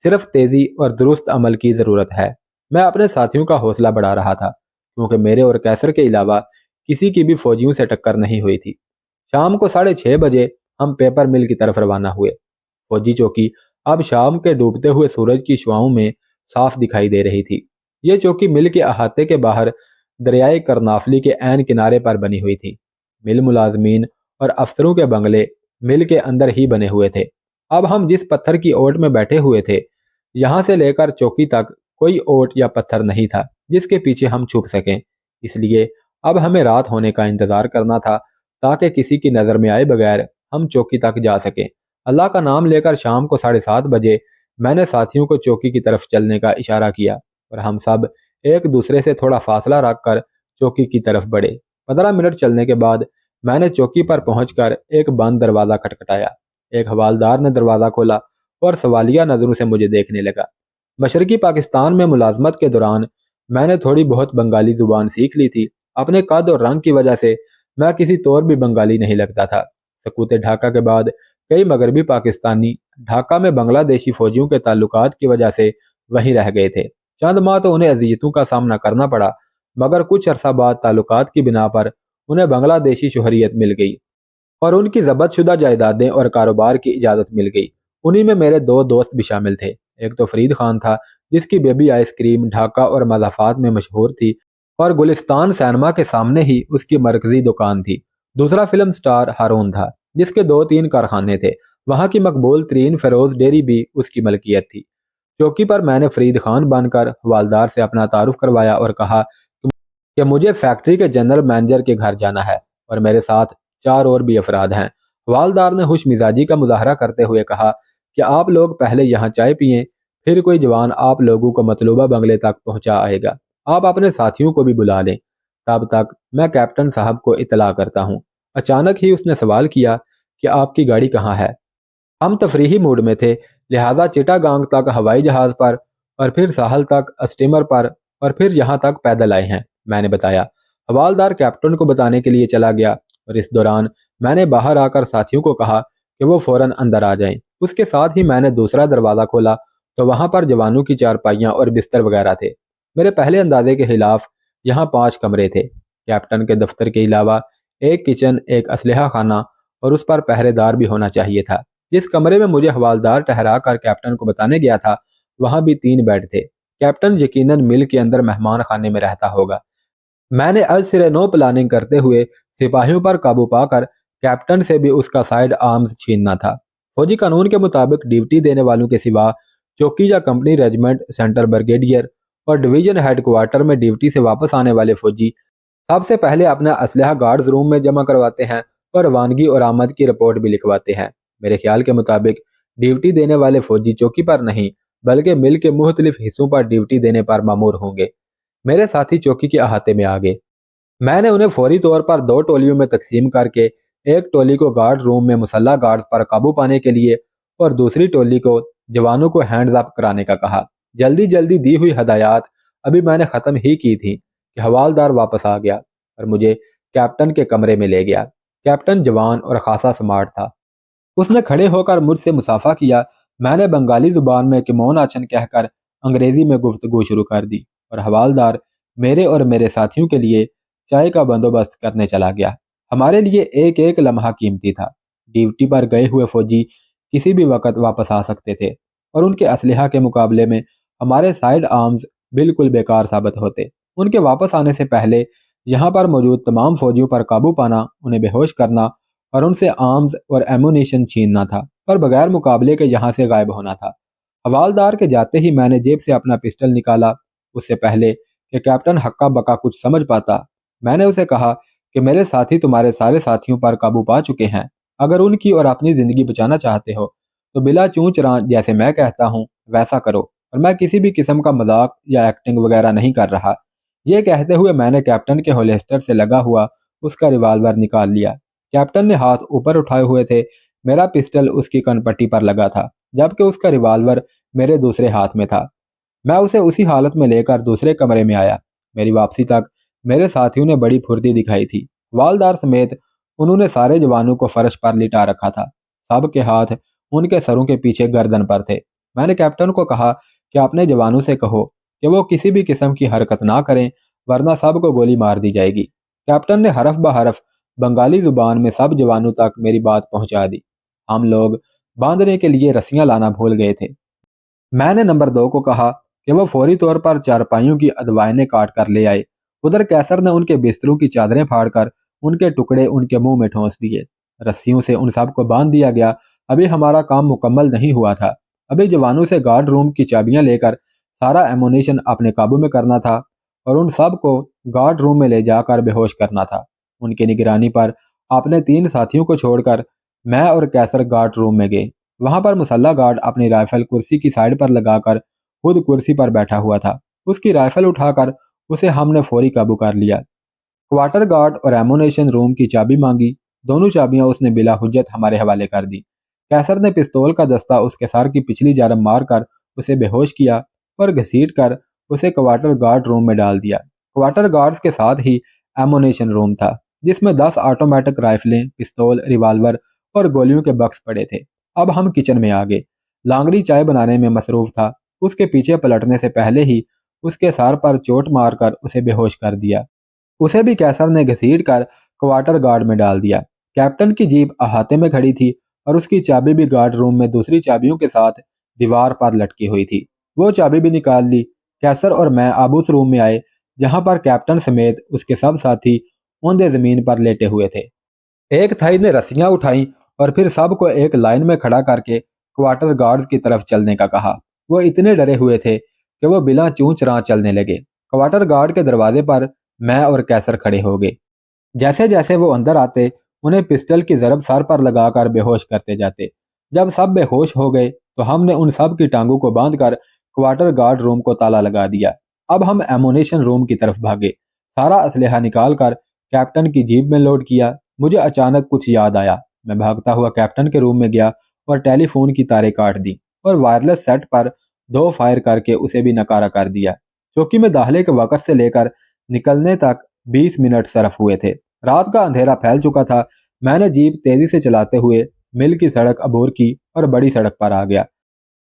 صرف تیزی اور درست عمل کی ضرورت ہے۔ میں اپنے ساتھیوں کا حوصلہ بڑھا رہا تھا کیونکہ میرے اور کیسر کے علاوہ کسی کی بھی فوجیوں سے ٹکر نہیں ہوئی تھی۔ شام کو 6:30 بجے ہم پیپر مل کی طرف روانہ ہوئے۔ فوجی چوکی اب شام کے ڈوبتے ہوئے سورج کی شعاؤں میں صاف دکھائی دے رہی تھی۔ یہ چوکی مل کے احاطے کے باہر دریائے کرنافلی کے عین کنارے پر بنی ہوئی تھی۔ مل ملازمین اور افسروں کے بنگلے مل کے اندر ہی بنے ہوئے تھے۔ اب ہم جس پتھر کی اوٹ میں بیٹھے ہوئے تھے، یہاں سے لے کر چوکی تک کوئی اوٹ یا پتھر نہیں تھا جس کے پیچھے ہم چھپ سکیں۔ اس لیے اب ہمیں رات ہونے کا انتظار کرنا تھا تاکہ کسی کی نظر میں آئے بغیر ہم چوکی تک جا سکیں۔ اللہ کا نام لے کر شام کو 7:30 بجے میں نے ساتھیوں کو چوکی کی طرف چلنے کا اشارہ کیا اور ہم سب ایک دوسرے سے تھوڑا فاصلہ رکھ کر چوکی کی طرف بڑھے۔ 15 منٹ چلنے کے بعد میں نے چوکی پر پہنچ کر ایک بند دروازہ کھٹکھٹایا۔ ایک حوالدار نے دروازہ کھولا اور سوالیہ نظروں سے مجھے دیکھنے لگا۔ مشرقی پاکستان میں ملازمت کے دوران میں نے تھوڑی بہت بنگالی زبان سیکھ لی تھی۔ اپنے قد اور رنگ کی وجہ سے میں کسی طور بھی بنگالی نہیں لگتا تھا۔ سقوط ڈھاکہ کے بعد کئی مغربی پاکستانی ڈھاکہ میں بنگلہ دیشی فوجیوں کے تعلقات کی وجہ سے وہیں رہ گئے تھے۔ چند ماہ تو انہیں اذیتوں کا سامنا کرنا پڑا، مگر کچھ عرصہ بعد تعلقات کی بنا پر انہیں بنگلہ دیشی شہریت مل گئی اور ان کی ضبط شدہ جائیدادیں اور کاروبار کی اجازت مل گئی۔ انہی میں میرے 2 دوست بھی شامل تھے۔ ایک تو فرید خان تھا جس کی بیبی آئس کریم ڈھاکہ اور مضافات میں مشہور تھی اور گلستان سینما کے سامنے ہی اس کی مرکزی دکان تھی۔ دوسرا فلم سٹار ہارون تھا جس کے 2-3 کارخانے تھے۔ وہاں کی مقبول ترین فیروز ڈیری بھی اس کی ملکیت تھی۔ چوکی پر میں نے فرید خان بن کر حوالدار سے اپنا تعارف کروایا اور کہا کہ مجھے فیکٹری کے جنرل مینیجر کے گھر جانا ہے اور میرے ساتھ 4 اور بھی افراد ہیں۔ حوالدار نے خوش مزاجی کا مظاہرہ کرتے ہوئے کہا کہ آپ لوگ پہلے یہاں چائے پئیں، پھر کوئی جوان آپ لوگوں کو مطلوبہ بنگلے تک پہنچا آئے گا۔ آپ اپنے ساتھیوں کو بھی بلا لیں، تب تک میں کیپٹن صاحب کو اطلاع کرتا ہوں۔ اچانک ہی اس نے سوال کیا کہ آپ کی گاڑی کہاں ہے؟ ہم تفریحی موڈ میں تھے، لہذا چٹاگانگ تک ہوائی جہاز پر اور پھر ساحل تک اسٹیمر پر اور پھر یہاں تک پیدل آئے ہیں، میں نے بتایا۔ حوالدار کیپٹن کو بتانے کے لیے چلا گیا اور اس دوران میں نے باہر آ کر ساتھیوں کو کہا کہ وہ فوراً اندر آ جائیں۔ اس کے ساتھ ہی میں نے دوسرا دروازہ کھولا تو وہاں پر جوانوں کی چارپائیاں اور بستر وغیرہ تھے۔ میرے پہلے اندازے کے خلاف یہاں 5 کمرے تھے۔ کیپٹن کے دفتر کے علاوہ ایک کچن، ایک اسلحہ خانہ اور اس پر پہرے دار بھی ہونا چاہیے تھا۔ جس کمرے میں مجھے حوالدار ٹھہرا کر کیپٹن کو بتانے گیا تھا وہاں بھی 3 بیڈ تھے۔ کیپٹن یقیناً مل کے اندر مہمان خانے میں رہتا ہوگا۔ میں نے از سرے نو پلاننگ کرتے ہوئے سپاہیوں پر قابو پا کر کیپٹن سے بھی اس کا سائیڈ آرمز چھیننا تھا۔ فوجی قانون کے مطابق ڈیوٹی دینے والوں کے سوا چوکی یا کمپنی ریجمنٹ، سینٹر بریگیڈیئر اور ڈویژن ہیڈ کوارٹر میں ڈیوٹی سے واپس آنے والے فوجی سب سے پہلے اپنا اسلحہ گارڈز روم میں جمع کرواتے ہیں اور روانگی اور آمد کی رپورٹ بھی لکھواتے ہیں۔ میرے خیال کے مطابق ڈیوٹی دینے والے فوجی چوکی پر نہیں بلکہ مل کے مختلف حصوں پر ڈیوٹی دینے پر مامور ہوں گے۔ میرے ساتھی چوکی کے احاطے میں آگے۔ میں نے انہیں فوری طور پر 2 ٹولیوں میں تقسیم کر کے ایک ٹولی کو گارڈ روم میں مسلح گارڈز پر قابو پانے کے لیے اور دوسری ٹولی کو جوانوں کو ہینڈز اپ کرانے کا کہا۔ جلدی جلدی دی ہوئی ہدایات ابھی میں نے ختم ہی کی تھی کہ حوالدار واپس آ گیا اور مجھے کیپٹن کے کمرے میں لے گیا۔ کیپٹن جوان اور خاصا سمارٹ تھا۔ اس نے کھڑے ہو کر مجھ سے مصافحہ کیا۔ میں نے بنگالی زبان میں کمون آچن کہہ کر انگریزی میں گفتگو شروع کر دی اور حوالدار میرے اور میرے ساتھیوں کے لیے چائے کا بندوبست کرنے چلا گیا۔ ہمارے لیے ایک ایک لمحہ قیمتی تھا۔ ڈیوٹی پر گئے ہوئے فوجی کسی بھی وقت واپس آ سکتے تھے اور ان کے اسلحہ کے مقابلے میں ہمارے سائیڈ آرمز بالکل بیکار ثابت ہوتے۔ ان کے واپس آنے سے پہلے یہاں پر موجود تمام فوجیوں پر قابو پانا، انہیں بے ہوش کرنا اور ان سے آرمز اور ایمونیشن چھیننا تھا اور بغیر مقابلے کے یہاں سے غائب ہونا تھا۔ حوالدار کے جاتے ہی میں نے جیب سے اپنا پسٹل نکالا۔ اس سے پہلے کہ کیپٹن ہکا بکا کچھ سمجھ پاتا، میں نے اسے کہا کہ میرے ساتھی تمہارے سارے ساتھیوں پر قابو پا چکے ہیں۔ اگر ان کی اور اپنی زندگی بچانا چاہتے ہو تو بلا چونچ ران جیسے میں کہتا ہوں ویسا کرو، اور میں کسی بھی قسم کا مذاق یا ایکٹنگ وغیرہ نہیں کر رہا۔ یہ کہتے ہوئے میں نے کیپٹن کے ہولسٹر سے لگا ہوا اس کا ریوالور نکال لیا۔ کیپٹن نے ہاتھ اوپر اٹھائے ہوئے تھے۔ میرا پسٹل اس کی کن پٹی پر لگا تھا جبکہ اس کا ریوالور میرے دوسرے ہاتھ میں تھا۔ میں اسے اسی حالت میں لے کر دوسرے کمرے میں آیا۔ میری واپسی تک میرے ساتھیوں نے بڑی پھرتی دکھائی تھی۔ والدار سمیت انہوں نے سارے جوانوں کو فرش پر لٹا رکھا تھا۔ سب کے ہاتھ ان کے سروں کے پیچھے گردن پر تھے۔ میں نے کیپٹن کو کہا کہ اپنے جوانوں سے کہو کہ وہ کسی بھی قسم کی حرکت نہ کریں ورنہ سب کو گولی مار دی جائے گی۔ کیپٹن نے حرف بحرف بنگالی زبان میں سب جوانوں تک میری بات پہنچا دی۔ ہم لوگ باندھنے کے لیے رسیاں لانا بھول گئے تھے۔ میں نے نمبر 2 کو کہا کہ وہ فوری طور پر چارپائیوں کی ادوائنیں کاٹ کر لے آئے۔ ادھر کیسر نے ان کے بستروں کی چادریں پھاڑ کر ان کے ٹکڑے ان کے منہ میں ٹھونس دیے۔ رسیوں سے ان سب کو باندھ دیا گیا۔ ابھی ہمارا کام مکمل نہیں ہوا تھا۔ ابھی جوانوں سے گارڈ روم کی چابیاں لے کر سارا ایمونیشن اپنے قابو میں کرنا تھا اور ان سب کو گارڈ روم میں لے جا کر بے ہوش کرنا تھا۔ ان کی نگرانی پر اپنے 3 ساتھیوں کو چھوڑ کر میں اور کیسر گارڈ روم میں گئے۔ وہاں پر مسلح گارڈ اپنی رائفل کرسی کی سائیڈ پر لگا کر خود کرسی پر بیٹھا ہوا تھا۔ اس کی رائفل اٹھا کر اسے ہم نے فوری قابو کر لیا۔ کوارٹر گارڈ اور ایمونیشن روم کی چابی مانگی۔ دونوں چابیاں اس نے بلا حجت ہمارے حوالے کر دی۔ کیسر نے پستول کا دستہ اس کے سر کی پچھلی جانب مار کر اسے بے ہوش کیا اور گھسیٹ کر اسے کوارٹر گارڈ روم میں ڈال دیا۔ کوارٹر گارڈز کے ساتھ ہی ایمونیشن روم تھا جس میں 10 آٹومیٹک رائفلیں، پستول، ریوالور اور گولیوں کے بکس پڑے تھے۔ اب ہم کچن میں آگے۔ لانگڑی چائے بنانے میں مصروف تھا۔ اس کے پیچھے پلٹنے سے پہلے ہی اس کے سر پر چوٹ مار کر اسے بے ہوش کر دیا۔ اسے بھی کیسر نے گھسیٹ کر کوارٹر گارڈ میں ڈال دیا۔ کیپٹن کی جیپ احاطے میں کھڑی تھی اور اس کی چابی بھی گارڈ روم میں دوسری چابیوں کے ساتھ دیوار پر لٹکی ہوئی تھی۔ وہ چابی بھی نکال لی۔ کیسر اور میں اب اس روم میں آئے جہاں پر کیپٹن سمیت اس کے سب ساتھی اوندے زمین پر لیٹے ہوئے تھے۔ ایک تھائی نے رسیاں اٹھائیں اور پھر سب کو ایک لائن میں کھڑا کر کے کوارٹر گارڈز کی طرف چلنے کا کہا۔ وہ اتنے ڈرے ہوئے تھے کہ وہ بلا چوں چراں چلنے لگے۔ کوارٹر گارڈ کے دروازے پر میں اور کیسر کھڑے ہو گئے۔ جیسے جیسے وہ اندر آتے انہیں پسٹل کی ضرب سر پر لگا کر بے ہوش کرتے جاتے۔ جب سب بے ہوش ہو گئے تو ہم نے ان سب کی ٹانگوں کو باندھ کر کوارٹر گارڈ روم کو تالا لگا دیا۔ اب ہم ایمونیشن روم کی طرف بھاگے۔ سارا اسلحہ نکال کر کیپٹن کی جیب میں لوڈ کیا۔ مجھے اچانک کچھ یاد آیا۔ میں بھاگتا ہوا کیپٹن کے روم میں گیا اور ٹیلی فون کی تاریں کاٹ دی اور وائرلیس سیٹ پر 2 فائر کر کے اسے بھی نکارہ کر دیا۔ چوکی میں داخلے کے وقت سے لے کر نکلنے تک 20 منٹ صرف ہوئے تھے۔ رات کا اندھیرا پھیل چکا تھا۔ میں نے جیپ تیزی سے چلاتے ہوئے مل کی سڑک عبور کی اور بڑی سڑک پر آ گیا۔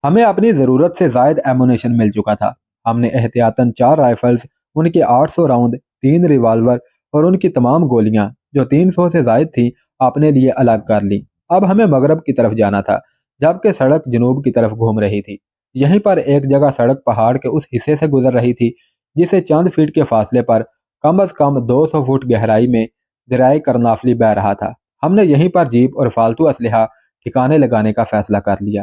ہمیں اپنی ضرورت سے زائد ایمونیشن مل چکا تھا۔ ہم نے احتیاطاً 4 رائفلز، ان کے 800 راؤنڈ، 3 ریوالور اور ان کی تمام گولیاں جو 300 سے زائد تھی اپنے لیے الگ کر لی۔ اب ہمیں مغرب کی طرف جانا تھا جبکہ سڑک جنوب کی طرف گھوم رہی تھی۔ یہیں پر ایک جگہ سڑک پہاڑ کے اس حصے سے گزر رہی تھی جسے چند فٹ کے فاصلے پر کم از کم 200 فٹ گہرائی میں دریائے کرنافلی بہہ رہا تھا۔ ہم نے یہیں پر جیپ اور فالتو اسلحہ ٹھکانے لگانے کا فیصلہ کر لیا۔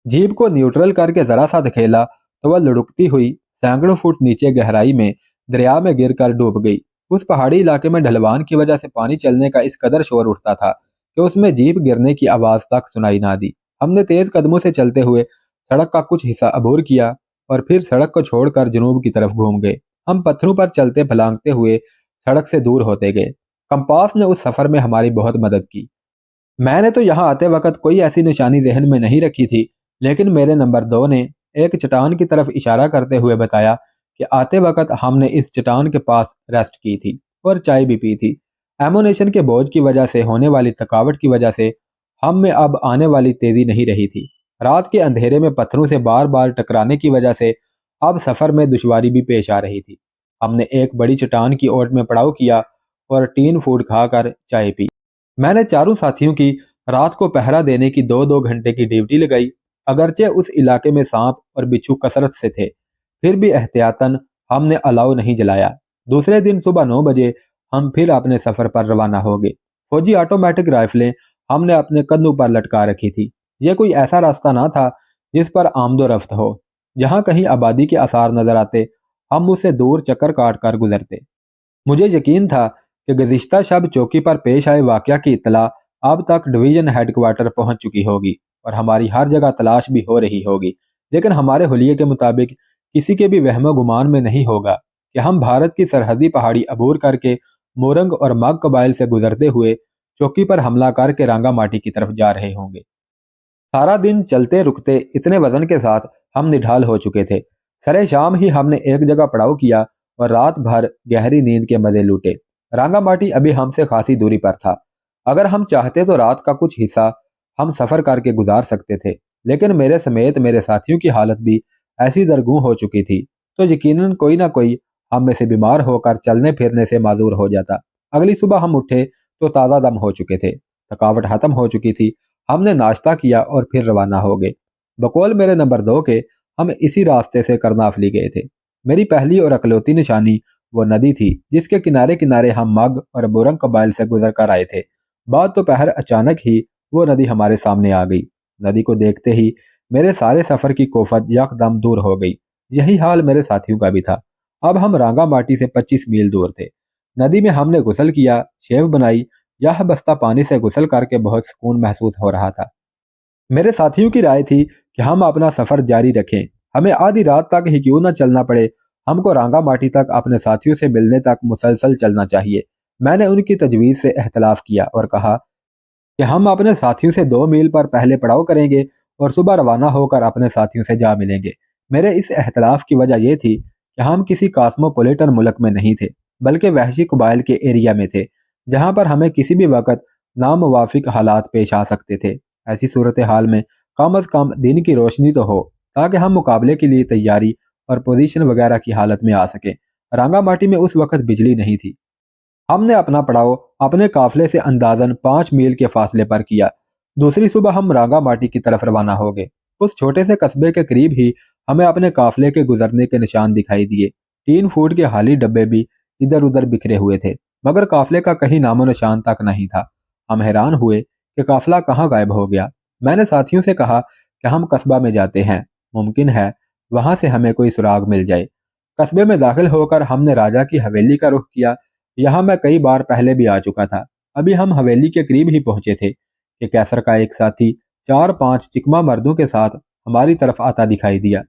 جیپ کو نیوٹرل کر کے ذرا سا دکھیلا تو وہ لڑکتی ہوئی سینکڑوں فٹ نیچے گہرائی میں دریا میں گر کر ڈوب گئی۔ اس پہاڑی علاقے میں ڈھلوان کی وجہ سے پانی چلنے کا اس قدر شور اٹھتا تھا کہ اس میں جیپ گرنے کی آواز تک سنائی نہ دی۔ ہم نے تیز قدموں سے چلتے ہوئے سڑک کا کچھ حصہ عبور کیا اور پھر سڑک کو چھوڑ کر جنوب کی طرف گھوم گئے۔ ہم پتھروں پر چلتے پھلانگتے ہوئے سڑک سے دور ہوتے گئے۔ کمپاس نے اس سفر میں ہماری بہت مدد کی۔ میں نے تو یہاں آتے وقت کوئی ایسی نشانی ذہن میں نہیں رکھی تھی، لیکن میرے نمبر 2 نے ایک چٹان کی طرف اشارہ کرتے ہوئے بتایا کہ آتے وقت ہم نے اس چٹان کے پاس ریسٹ کی تھی اور چائے بھی پی تھی۔ ایمونیشن کے بوجھ کی وجہ سے ہونے والی تھکاوٹ کی وجہ سے ہم میں اب آنے والی تیزی نہیں رہی تھی۔ رات کے اندھیرے میں پتھروں سے بار بار ٹکرانے کی وجہ سے اب سفر میں دشواری بھی پیش آ رہی تھی۔ ہم نے ایک بڑی چٹان کی اوٹ میں پڑاؤ کیا اور ٹین فوڈ کھا کر چائے پی۔ میں نے چاروں ساتھیوں کی رات کو پہرا دینے کی 2-2 گھنٹے کی ڈیوٹی لگائی۔ اگرچہ اس علاقے میں سانپ اور بچھو کثرت سے تھے، پھر بھی احتیاطاً ہم نے الاؤ نہیں جلایا۔ دوسرے دن صبح 9 بجے ہم پھر اپنے سفر پر روانہ ہو گئے۔ فوجی آٹومیٹک رائفلیں ہم نے اپنے کندھوں پر لٹکا رکھی تھی۔ یہ کوئی ایسا راستہ نہ تھا جس پر آمد و رفت ہو۔ جہاں کہیں آبادی کے آثار نظر آتے ہم اس سے دور چکر کاٹ کر گزرتے۔ مجھے یقین تھا کہ گزشتہ شب چوکی پر پیش آئے واقعہ کی اطلاع اب تک ڈویژن ہیڈ کوارٹر پہنچ چکی ہوگی اور ہماری ہر جگہ تلاش بھی ہو رہی ہوگی، لیکن ہمارے حلیے کے مطابق کسی کے بھی وہم و گمان میں نہیں ہوگا کہ ہم بھارت کی سرحدی پہاڑی عبور کر کے مورنگ اور مگ قبائل سے گزرتے ہوئے چوکی پر حملہ کر کے رانگا ماٹی کی طرف جا رہے ہوں گے۔ سارا دن چلتے رکتے اتنے وزن کے ساتھ ہم نڈھال ہو چکے تھے۔ سرے شام ہی ہم نے ایک جگہ پڑاؤ کیا اور رات بھر گہری نیند کے مزے لوٹے۔ رانگا ماٹی ابھی ہم سے خاصی دوری پر تھا۔ اگر ہم چاہتے تو رات کا کچھ حصہ ہم سفر کر کے گزار سکتے تھے، لیکن میرے سمیت میرے ساتھیوں کی حالت بھی ایسی درگوں ہو چکی تھی تو یقیناً کوئی نہ کوئی ہم میں سے بیمار ہو کر چلنے پھرنے سے معذور ہو جاتا۔ اگلی صبح ہم اٹھے تو تازہ دم ہو چکے تھے، تھکاوٹ ختم ہو چکی تھی۔ ہم نے ناشتہ کیا اور پھر روانہ ہو گئے۔ بقول میرے نمبر 2 کے ہم اسی راستے سے کرنافلی گئے تھے۔ میری پہلی اور اکلوتی نشانی وہ ندی تھی جس کے کنارے کنارے ہم مگ اور بورنگ قبائل سے گزر کر آئے تھے۔ بعد دوپہر اچانک ہی وہ ندی ہمارے سامنے آ گئی۔ ندی کو دیکھتے ہی میرے سارے سفر کی کوفت یکدم دور ہو گئی۔ یہی حال میرے ساتھیوں کا بھی تھا۔ اب ہم رانگا ماٹی سے 25 میل دور تھے۔ ندی میں ہم نے غسل کیا، شیو بنائی، یہ بستہ پانی سے غسل کر کے بہت سکون محسوس ہو رہا تھا۔ میرے ساتھیوں کی رائے تھی کہ ہم اپنا سفر جاری رکھیں، ہمیں آدھی رات تک ہی کیوں نہ چلنا پڑے، ہم کو رانگا ماٹی تک اپنے ساتھیوں سے ملنے تک مسلسل چلنا چاہیے۔ میں نے ان کی تجویز سے اختلاف کیا اور کہا کہ ہم اپنے ساتھیوں سے 2 میل پر پہلے پڑاؤ کریں گے اور صبح روانہ ہو کر اپنے ساتھیوں سے جا ملیں گے۔ میرے اس اختلاف کی وجہ یہ تھی کہ ہم کسی کاسموپولیٹن ملک میں نہیں تھے بلکہ وحشی قبائل کے ایریا میں تھے جہاں پر ہمیں کسی بھی وقت ناموافق حالات پیش آ سکتے تھے۔ ایسی صورتحال میں کم از کم دن کی روشنی تو ہو تاکہ ہم مقابلے کے لیے تیاری اور پوزیشن وغیرہ کی حالت میں آ سکیں۔ رانگا ماٹی میں اس وقت بجلی نہیں تھی۔ ہم نے اپنا پڑاؤ اپنے قافلے سے اندازاً 5 میل کے فاصلے پر کیا۔ دوسری صبح ہم رانگا ماٹی کی طرف روانہ ہو گئے۔ اس چھوٹے سے قصبے کے قریب ہی ہمیں اپنے قافلے کے گزرنے کے نشان دکھائی دیے۔ 3 فوٹ کے خالی ڈبے بھی ادھر ادھر بکھرے ہوئے تھے مگر قافلے کا کہیں نام و نشان تک نہیں تھا۔ ہم حیران ہوئے کہ قافلہ کہاں غائب ہو گیا۔ میں نے ساتھیوں سے کہا کہ ہم قصبہ میں جاتے ہیں، ممکن ہے وہاں سے ہمیں کوئی سراغ مل جائے۔ قصبے میں داخل ہو کر ہم نے راجا کی حویلی کا رخ کیا۔ یہاں میں کئی بار پہلے بھی آ چکا تھا۔ ابھی ہم حویلی کے قریب ہی پہنچے تھے کہ کیسر کا ایک ساتھی 4-5 چکما مردوں کے ساتھ ہماری طرف آتا دکھائی دیا۔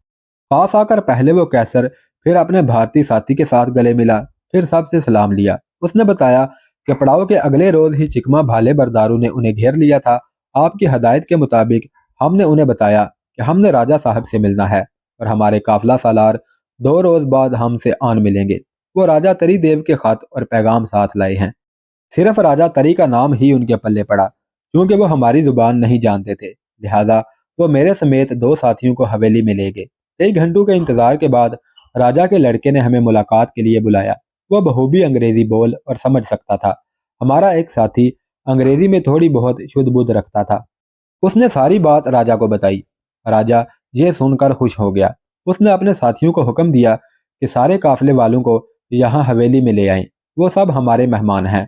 پاس آ کر پہلے وہ کیسر، پھر اپنے بھارتی ساتھی کے ساتھ گلے ملا، پھر سب سے سلام لیا۔ اس نے بتایا کہ پڑاؤ کے اگلے روز ہی چکما بھالے برداروں نے انہیں گھیر لیا تھا۔ آپ کی ہدایت کے مطابق ہم نے انہیں بتایا کہ ہم نے راجا صاحب سے ملنا ہے اور ہمارے قافلہ سالار 2 روز بعد ہم سے آن ملیں گے۔ وہ راجا تری دیو کے خط اور پیغام ساتھ لائے ہیں۔ صرف راجا تری کا نام ہی ان کے پلے پڑا کیونکہ وہ ہماری زبان نہیں جانتے تھے، لہذا وہ میرے سمیت 2 ساتھیوں کو حویلی میں لے گئے۔ کئی گھنٹوں کے انتظار کے بعد راجا کے لڑکے نے ہمیں ملاقات کے لیے بلایا۔ وہ بخوبی انگریزی بول اور سمجھ سکتا تھا۔ ہمارا ایک ساتھی انگریزی میں تھوڑی بہت شدھ بدھ رکھتا تھا۔ اس نے ساری بات راجا کو بتائی۔ راجا یہ سن کر خوش ہو گیا۔ اس نے اپنے ساتھیوں کو حکم دیا کہ سارے قافلے والوں کو یہاں حویلی میں لے آئیں، وہ سب ہمارے مہمان ہیں۔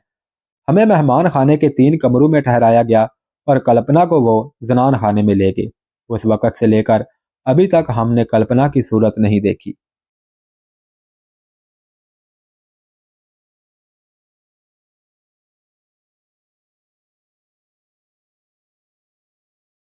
ہمیں مہمان خانے کے 3 کمروں میں ٹھہرایا گیا اور کلپنا کو وہ زنان خانے میں لے گئے۔ اس وقت سے لے کر ابھی تک ہم نے کلپنا کی صورت نہیں دیکھی۔